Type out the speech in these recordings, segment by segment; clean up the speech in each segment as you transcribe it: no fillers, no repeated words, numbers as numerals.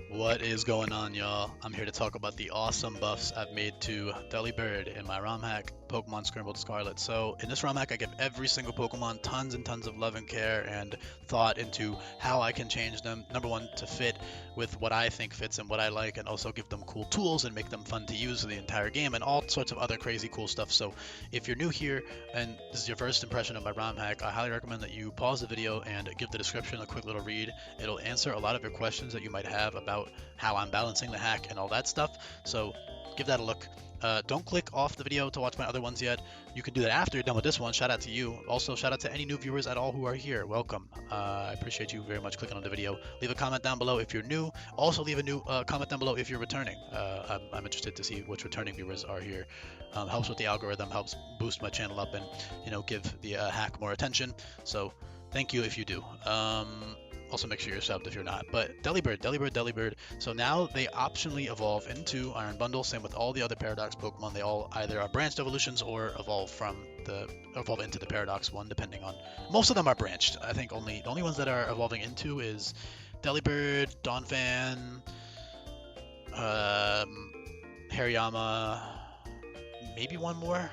What is going on, y'all? I'm here to talk about the awesome buffs I've made to Delibird in my ROM hack, Pokemon Scrambled Scarlet. So in this ROM hack, I give every single Pokemon tons and tons of love and care and thought into how I can change them. Number one, to fit with what I think fits and what I like, and also give them cool tools and make them fun to use for the entire game, and all sorts of other crazy cool stuff. So if you're new here and this is your first impression of my ROM hack, I highly recommend that you pause the video and give the description a quick little read. It'll answer a lot of your questions that you might have about how I'm balancing the hack and all that stuff. So give that a look. Don't click off the video to watch my other ones yet. You can do that after you're done with this one. Shout out to you. Also, shout out to any new viewers at all who are here. Welcome. I appreciate you very much clicking on the video. Leave a comment down below if you're new. Also, leave a new comment down below if you're returning. I'm interested to see which returning viewers are here. Helps with the algorithm, helps boost my channel up, and give the hack more attention. So thank you if you do. Also make sure you're subbed if you're not. But Delibird. So now they optionally evolve into Iron Bundle. Same with all the other Paradox Pokemon. They all either are branched evolutions or evolve into the Paradox one, depending on. Most of them are branched. I think the only ones that are evolving into is Delibird, Donphan, Hariyama, maybe one more.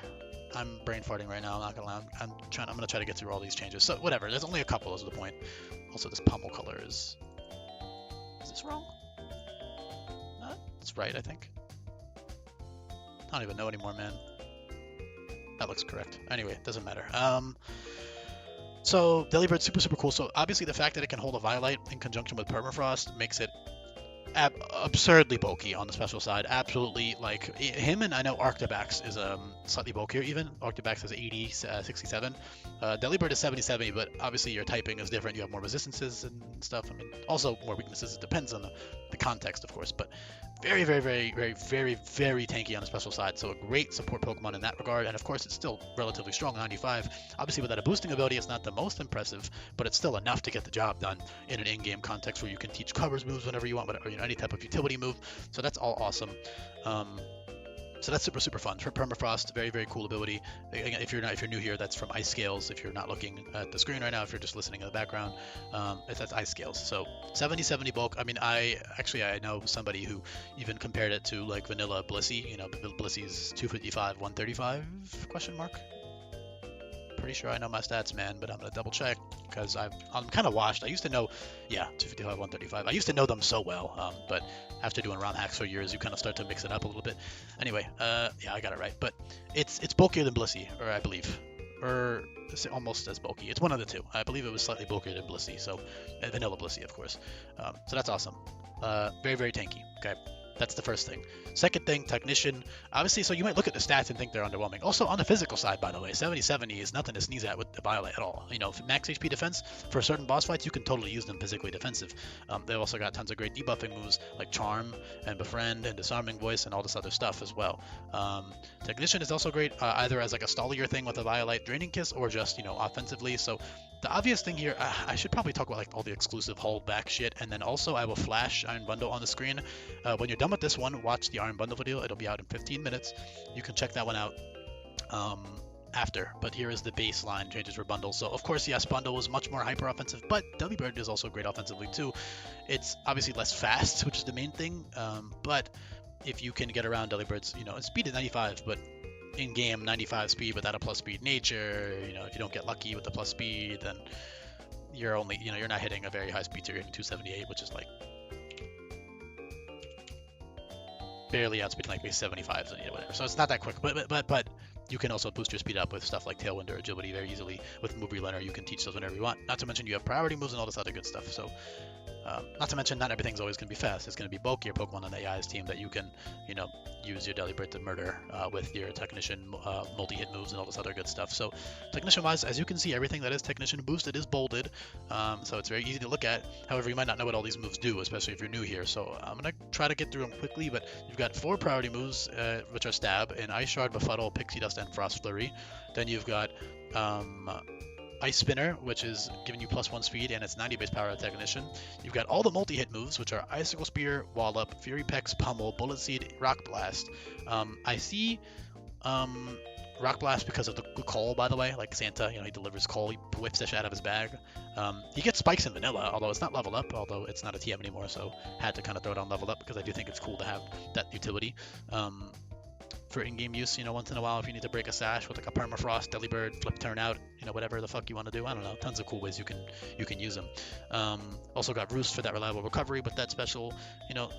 I'm brain farting right now. I'm not gonna lie. I'm gonna try to get through all these changes. So whatever. There's only a couple. Is the point. Also, this pummel color is this wrong? No, it's right, I think. I don't even know anymore, man. That looks correct. Anyway, it doesn't matter. So Delibird's super cool. So obviously the fact that it can hold a Violite in conjunction with Permafrost makes it absurdly bulky on the special side. Absolutely, like him, and I know Arctibax is slightly bulkier even. Arctibax is 80, 67. Delibird is 70, but obviously your typing is different. You have more resistances and stuff. I mean, also more weaknesses. It depends on the context, of course, but very tanky on the special side. So a great support Pokemon in that regard. And of course, it's still relatively strong, 95. Obviously, without a boosting ability, it's not the most impressive, but it's still enough to get the job done in an in-game context where you can teach covers moves whenever you want, or any type of utility move. So that's all awesome. So that's super fun. For Permafrost, very cool ability. Again, if you're new here, that's from Ice Scales. If you're not looking at the screen right now, if you're just listening in the background, that's Ice Scales. So 70 bulk. I mean, I know somebody who even compared it to like vanilla Blissey. Blissey's 255, 135 question mark. Pretty sure I know my stats, man, but I'm gonna double check because I'm kind of washed. I used to know, yeah, 255, 135. I used to know them so well, but after doing ROM hacks for years, you kind of start to mix it up a little bit. Anyway, yeah, I got it right, but it's bulkier than Blissey, or I believe, or almost as bulky. It's one of the two. I believe it was slightly bulkier than Blissey, so vanilla Blissey, of course. So that's awesome. Very tanky. Okay. That's the first thing. Second thing, Technician. Obviously, so you might look at the stats and think they're underwhelming. Also, on the physical side, by the way, 70 is nothing to sneeze at with the Violet at all. Max HP defense, for certain boss fights, you can totally use them physically defensive. They've also got tons of great debuffing moves like Charm and Befriend and Disarming Voice and all this other stuff as well. Technician is also great either as like a stallier thing with a Violet Draining Kiss or just, offensively. So the obvious thing here, I should probably talk about like all the exclusive holdback shit, and then also I will flash Iron Bundle on the screen. When you're done with this one, watch the Iron Bundle video. It'll be out in 15 minutes. You can check that one out after. But here is the baseline changes for Bundle. So of course, yes, Bundle was much more hyper offensive, but Delibird is also great offensively too. It's obviously less fast, which is the main thing. But if you can get around Delibird's, speed is 95, but in-game 95 speed without a plus speed nature, if you don't get lucky with the plus speed, then you're only, you're not hitting a very high speed tier in 278, which is like barely outspeeding like base 75s and whatever. So it's not that quick, but you can also boost your speed up with stuff like Tailwind or Agility very easily. With Move Relearner, you can teach those whenever you want. Not to mention you have priority moves and all this other good stuff. So not to mention not everything's always going to be fast. It's going to be bulkier Pokemon on the AI's team that you can, use your Delibird to murder with your Technician multi-hit moves and all this other good stuff. So Technician-wise, as you can see, everything that is Technician boosted is bolded. So it's very easy to look at. However, you might not know what all these moves do, especially if you're new here. So I'm going to try to get through them quickly, but you've got 4 priority moves, which are Stab, and Ice Shard, Befuddle, Pixie Dust, and Frost Flurry. Then you've got Ice Spinner, which is giving you +1 speed, and it's 90 base power at Technician. You've got all the multi-hit moves, which are Icicle Spear, Wallop, Fury Pex, Pummel, Bullet Seed, Rock Blast. I see Rock Blast because of the coal, by the way, like Santa, he delivers coal, he whips that shit out of his bag. He gets spikes in vanilla, although it's not leveled up, although it's not a TM anymore, so had to kind of throw it on leveled up because I do think it's cool to have that utility. For in-game use, once in a while if you need to break a sash with like a permafrost, delibird, flip turn out, whatever the fuck you want to do. I don't know, tons of cool ways you can use them. Also got Roost for that reliable recovery with that special,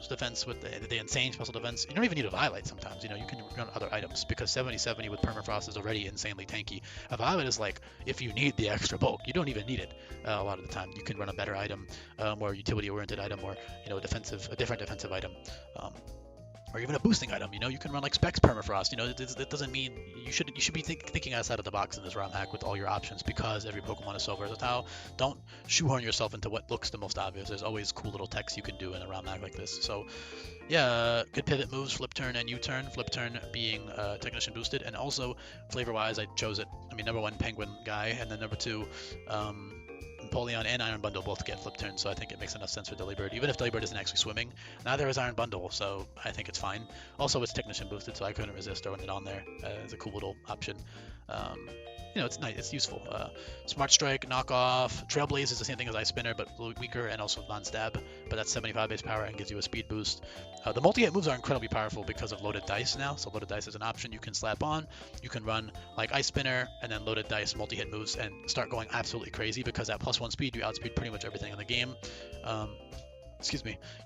defense with the insane special defense. You don't even need a Violate sometimes, you can run other items because 70/70 with permafrost is already insanely tanky. A Violate is like if you need the extra bulk, you don't even need it a lot of the time. You can run a better item, more utility-oriented item, or a different defensive item. Or even a boosting item, you can run like Specs Permafrost. It doesn't mean you should be thinking outside of the box in this ROM hack with all your options because every Pokemon is so versatile. Don't shoehorn yourself into what looks the most obvious. There's always cool little techs you can do in a ROM hack like this. So, yeah, good pivot moves, Flip Turn and U-Turn. Flip Turn being Technician boosted, and also flavor-wise, I chose it. Number one, Penguin guy, and then number two, Napoleon and Iron Bundle both get Flip Turn, so I think it makes enough sense for Delibird. Even if Delibird isn't actually swimming, neither is Iron Bundle, so I think it's fine. Also, it's Technician boosted, so I couldn't resist throwing it on there as a cool little option. It's nice, it's useful. Smart Strike, Knockoff, Trailblaze is the same thing as Ice Spinner, but a little weaker, and also non-stab, but that's 75 base power and gives you a speed boost. The multi-hit moves are incredibly powerful because of loaded dice now, so loaded dice is an option you can slap on. You can run like Ice Spinner and then loaded dice multi-hit moves and start going absolutely crazy because at +1 speed you outspeed pretty much everything in the game.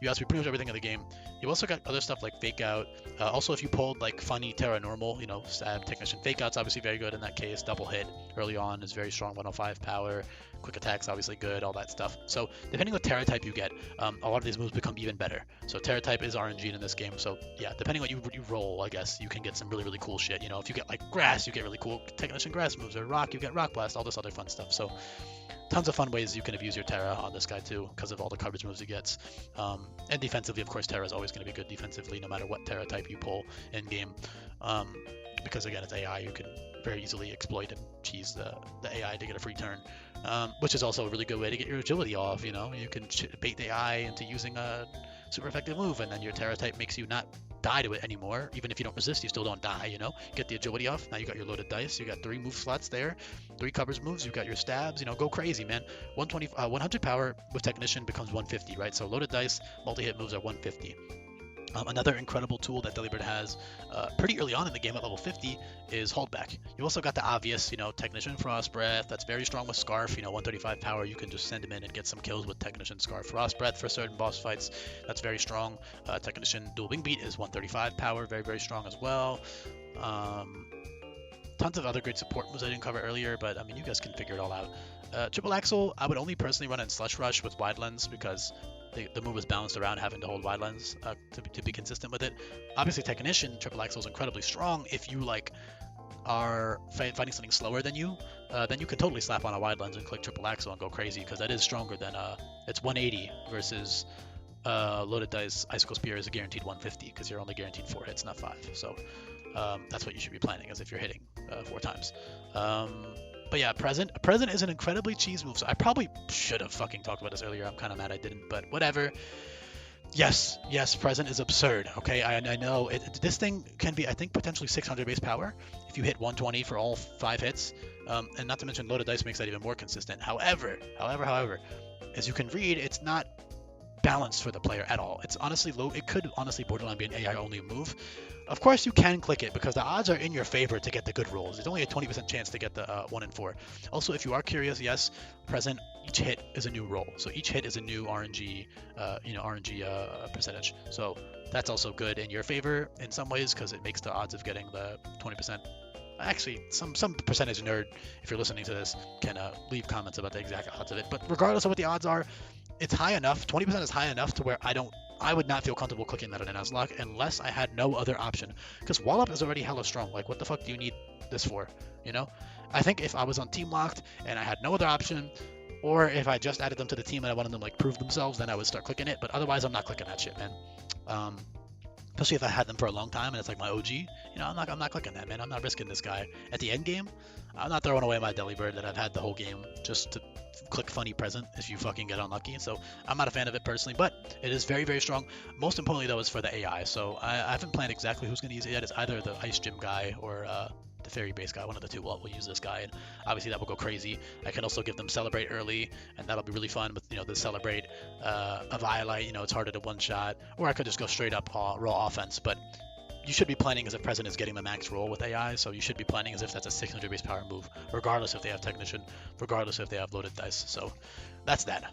You outspeed pretty much everything in the game. You also got other stuff like Fake Out. Also, if you pulled like funny Terra Normal, Stab, Technician, Fake Out's obviously very good in that case. Double hit early on is very strong, 105 power. Quick attack's obviously good, all that stuff. So depending on Terra type you get, a lot of these moves become even better. So Terra type is RNG in this game. So yeah, depending on what you roll, I guess you can get some really, really cool shit. If you get like Grass, you get really cool Technician Grass moves, or Rock, you get Rock Blast, all this other fun stuff. So tons of fun ways you can abuse your Terra on this guy too, because of all the coverage moves he gets. And defensively, of course, Terra is always going to be good defensively, no matter what Terra type you pull in game. Because again, it's AI, you can very easily exploit and cheese the AI to get a free turn, which is also a really good way to get your agility off. You can bait the AI into using a super effective move, and then your Terra type makes you not die to it anymore. Even if you don't resist, you still don't die. Get the agility off. Now you got your loaded dice. You got 3 move slots there, 3 covers moves. You got your stabs. Go crazy, man. 100 power with Technician becomes 150, right? So loaded dice, multi-hit moves are 150. Another incredible tool that Delibird has pretty early on in the game at level 50 is Holdback. You also got the obvious, Technician Frost Breath. That's very strong with Scarf. 135 power. You can just send him in and get some kills with Technician Scarf Frost Breath for certain boss fights. That's very strong. Technician Dual Wing Beat is 135 power. Very, very strong as well. Tons of other great support moves I didn't cover earlier, but you guys can figure it all out. Triple Axle, I would only personally run in Slush Rush with Wide Lens because the move was balanced around having to hold Wide Lens to be consistent with it. Obviously, Technician Triple Axle is incredibly strong. If you are fighting something slower than you, then you can totally slap on a Wide Lens and click Triple Axle and go crazy because that is stronger than it's 180 versus loaded dice. Icicle Spear is a guaranteed 150 because you're only guaranteed 4 hits, not 5. So that's what you should be planning, as if you're hitting 4 times. But yeah, Present is an incredibly cheese move, so I probably should have fucking talked about this earlier. I'm kind of mad I didn't, but whatever. Yes, Present is absurd, okay? I know. This thing can be, I think, potentially 600 base power if you hit 120 for all 5 hits. And not to mention, loaded dice makes that even more consistent. However, as you can read, it's not balanced for the player at all. It's honestly low. It could honestly borderline be an AI-only move. Of course, you can click it because the odds are in your favor to get the good rolls. There's only a 20% chance to get the 1 in 4. Also, if you are curious, yes, Present, each hit is a new roll. So each hit is a new RNG, percentage. So that's also good in your favor in some ways because it makes the odds of getting the 20%. Actually, some percentage nerd, if you're listening to this, can leave comments about the exact odds of it. But regardless of what the odds are, it's high enough. 20% is high enough to where I would not feel comfortable clicking that on a Nuzlocke unless I had no other option. Because Wallop is already hella strong. Like, what the fuck do you need this for? I think if I was on Teamlocked and I had no other option, or if I just added them to the team and I wanted them to prove themselves, then I would start clicking it. But otherwise, I'm not clicking that shit, man. Especially if I had them for a long time and it's like my OG, I'm not clicking that, man. I'm not risking this guy at the end game. I'm not throwing away my Delibird that I've had the whole game just to click funny Present if you fucking get unlucky. So I'm not a fan of it personally, but it is very, very strong. Most importantly though is for the AI. So I haven't planned exactly who's going to use it yet. It's either the Ice Gym guy or the fairy base guy. One of the two will use this guy, and obviously that will go crazy. I can also give them celebrate early, and that'll be really fun with, you know, the celebrate, a violate. You know, it's harder to one shot, or I could just go straight up raw offense. But you should be planning as if Present is getting the max roll with AI, so you should be planning as if that's a 600 base power move, regardless if they have Technician, regardless if they have loaded dice. So that's that.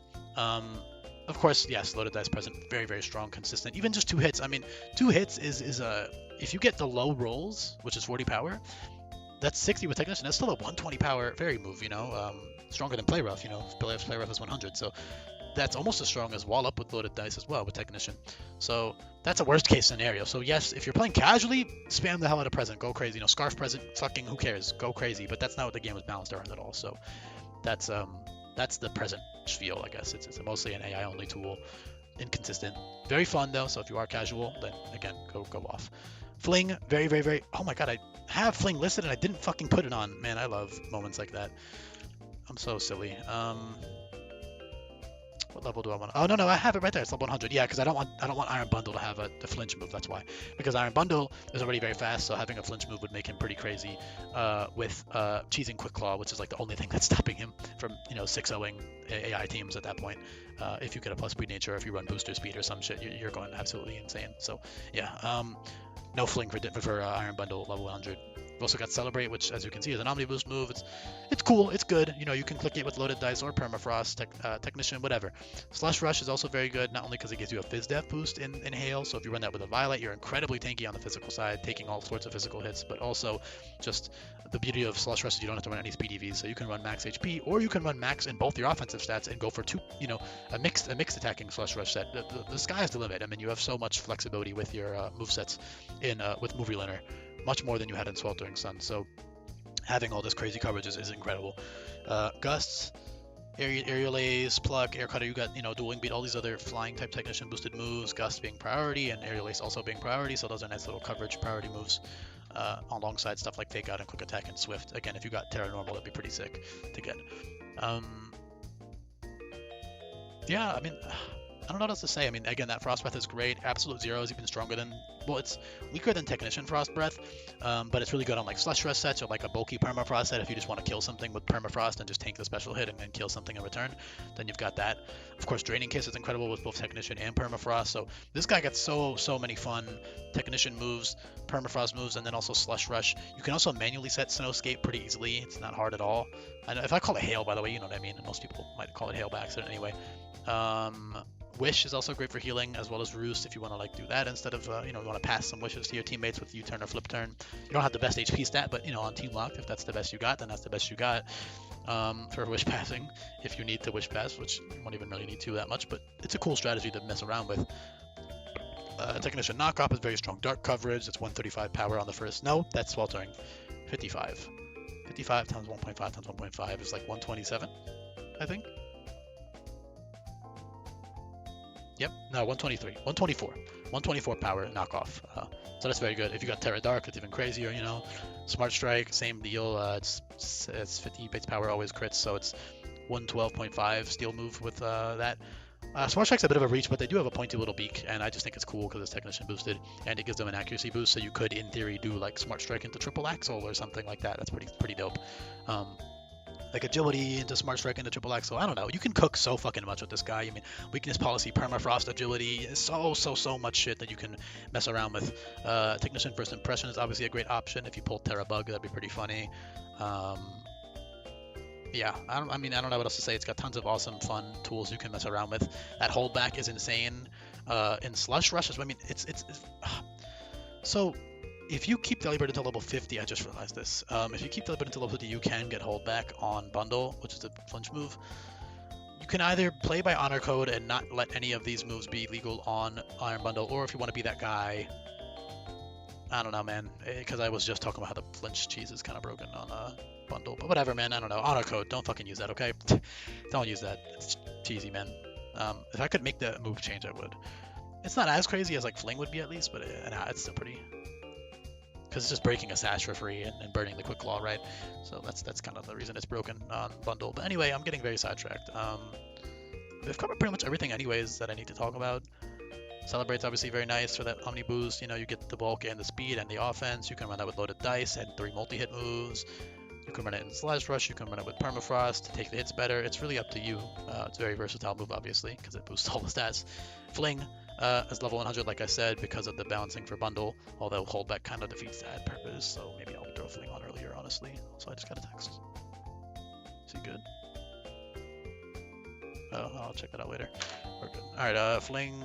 Of course, yes, loaded dice Present, very, very strong, consistent. Even just 2 hits. I mean, 2 hits is a, if you get the low rolls, which is 40 power, that's 60 with Technician. That's still a 120 power fairy move, you know, stronger than Play Rough, you know, Play Rough is 100, so that's almost as strong as Wall Up with loaded dice as well with Technician. So that's a worst case scenario. So yes, if you're playing casually, spam the hell out of Present, go crazy. You know, Scarf Present, fucking who cares, go crazy. But that's not what the game was balanced around at all. So that's the Present spiel, I guess. It's mostly an AI only tool, inconsistent, very fun though. So if you are casual, then again, go off. Fling, very, very, very. Oh my god, I have Fling listed and I didn't fucking put it on. Man, I love moments like that. I'm so silly. What level do I want? Oh no, I have it right there. It's level 100. Yeah, because I don't want Iron Bundle to have the flinch move. That's why. Because Iron Bundle is already very fast, so having a flinch move would make him pretty crazy. With cheesing Quick Claw, which is like the only thing that's stopping him from, you know, 6-0ing AI teams at that point. If you get a plus speed nature, if you run booster speed or some shit, you're going absolutely insane. So yeah, no fling for Iron Bundle level 100. We've also got Celebrate, which, as you can see, is an Omni Boost move. It's cool, it's good. You know, you can click it with loaded dice or Permafrost, Technician, whatever. Slush Rush is also very good, not only because it gives you a Fizz Def boost in Hail, so if you run that with a Violet, you're incredibly tanky on the physical side, taking all sorts of physical hits, but also just the beauty of Slush Rush is you don't have to run any speed EVs, so you can run max HP, or you can run max in both your offensive stats and go for a mixed attacking Slush Rush set. The sky's the limit. I mean, you have so much flexibility with your movesets with Movie Learner. Much more than you had in Sweltering Sun, so having all this crazy coverage is incredible. Gusts, Aerial Ace, Pluck, Air Cutter, you got, you know, Dueling Beat, all these other flying type Technician boosted moves, Gust being priority and Aerial Ace also being priority, so those are nice little coverage priority moves alongside stuff like Fake Out and Quick Attack and Swift. Again, if you got Terra Normal, that'd be pretty sick to get. Yeah, I mean, I don't know what else to say. I mean, again, that Frost Breath is great. Absolute Zero is even stronger than, well, it's weaker than Technician Frost Breath, but it's really good on like Slush Rush sets or like a bulky Permafrost set if you just want to kill something with Permafrost and just tank the special hit and then kill something in return. Then you've got that. Of course, Draining Kiss is incredible with both Technician and Permafrost. So this guy gets so many fun Technician moves, Permafrost moves, and then also Slush Rush. You can also manually set Snowscape pretty easily. It's not hard at all. And if I call it Hail, by the way, you know what I mean. And most people might call it Hail by accident anyway. Wish is also great for healing, as well as Roost if you want to like do that instead of you want to pass some wishes to your teammates with U-turn or flip turn. You don't have the best HP stat, but on Teamlocked, if that's the best you got, then that's the best you got for wish passing. If you need to wish pass, which you won't even really need to that much, but it's a cool strategy to mess around with. Technician Knockoff is very strong dark coverage. It's 135 power on the first. No, that's Sweltering. 55. 55 times 1.5 times 1.5 is like 127, I think. Yep, no, 123, 124, 124 power knockoff. So that's very good. If you got Terra Dark, it's even crazier, Smart Strike, same deal. It's 50 base power, always crits, so it's 112.5 steel move with that. Smart Strike's a bit of a reach, but they do have a pointy little beak, and I just think it's cool because it's Technician boosted, and it gives them an accuracy boost, so you could, in theory, do like Smart Strike into Triple Axle or something like that. That's pretty dope. Like agility into Smart Strike into Triple Axle. I don't know. You can cook so fucking much with this guy. I mean, weakness policy, permafrost, agility, so much shit that you can mess around with. Technician First Impression is obviously a great option. If you pull Terra Bug, that'd be pretty funny. Yeah, I don't know what else to say. It's got tons of awesome, fun tools you can mess around with. That holdback is insane. In Slush Rushes, I mean, it's so. If you keep Delibird until level 50, I just realized this. If you keep Delibird until level 50, you can get holdback on Bundle, which is a flinch move. You can either play by Honor Code and not let any of these moves be legal on Iron Bundle, or if you want to be that guy, I don't know, man. Because I was just talking about how the flinch cheese is kind of broken on Bundle. But whatever, man. I don't know. Honor Code. Don't fucking use that, okay? Don't use that. It's cheesy, man. If I could make the move change, I would. It's not as crazy as like Fling would be at least, but it's still pretty... Because it's just breaking a sash for free and burning the Quick Claw, right? So that's kind of the reason it's broken on Bundle. But anyway, I'm getting very sidetracked. We've covered pretty much everything anyways that I need to talk about. Celebrate's obviously very nice for that Omni boost. You know, you get the bulk and the speed and the offense. You can run that with loaded dice and 3 multi-hit moves. You can run it in Slash Rush. You can run it with Permafrost to take the hits better. It's really up to you. It's a very versatile move, obviously, because it boosts all the stats. Fling is level 100, like I said, because of the balancing for bundle. Although holdback kind of defeats that purpose, so maybe I'll throw Fling on earlier, honestly. So I just got a text. Is he good? Oh, I'll check that out later. We're good. All right, Fling.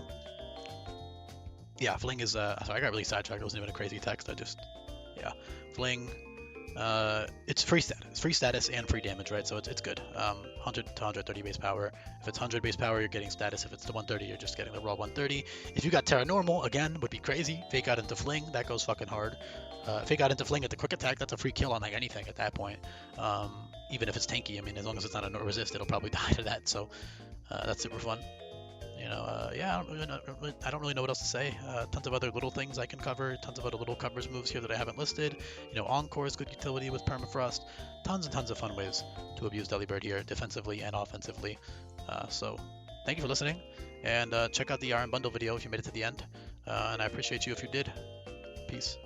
Yeah, Fling is. Sorry, I got really sidetracked. It wasn't even a crazy text. Yeah, Fling. It's free status and free damage, right? So it's good. 100 to 130 base power. If it's 100 base power, you're getting status. If it's to 130, you're just getting the raw 130. If you got Terra Normal, again, would be crazy. Fake out into Fling, that goes fucking hard. Fake out into Fling at the quick attack, that's a free kill on like anything at that point. Even if it's tanky, I mean, as long as it's not a no resist, it'll probably die to that. So that's super fun. You know, yeah, I don't really know what else to say. Tons of other little things I can cover, tons of other little covers moves here that I haven't listed. You know, Encore is good utility with Permafrost. Tons and tons of fun ways to abuse Delibird here, defensively and offensively. So thank you for listening, and check out the RM Bundle video if you made it to the end. And I appreciate you if you did. Peace.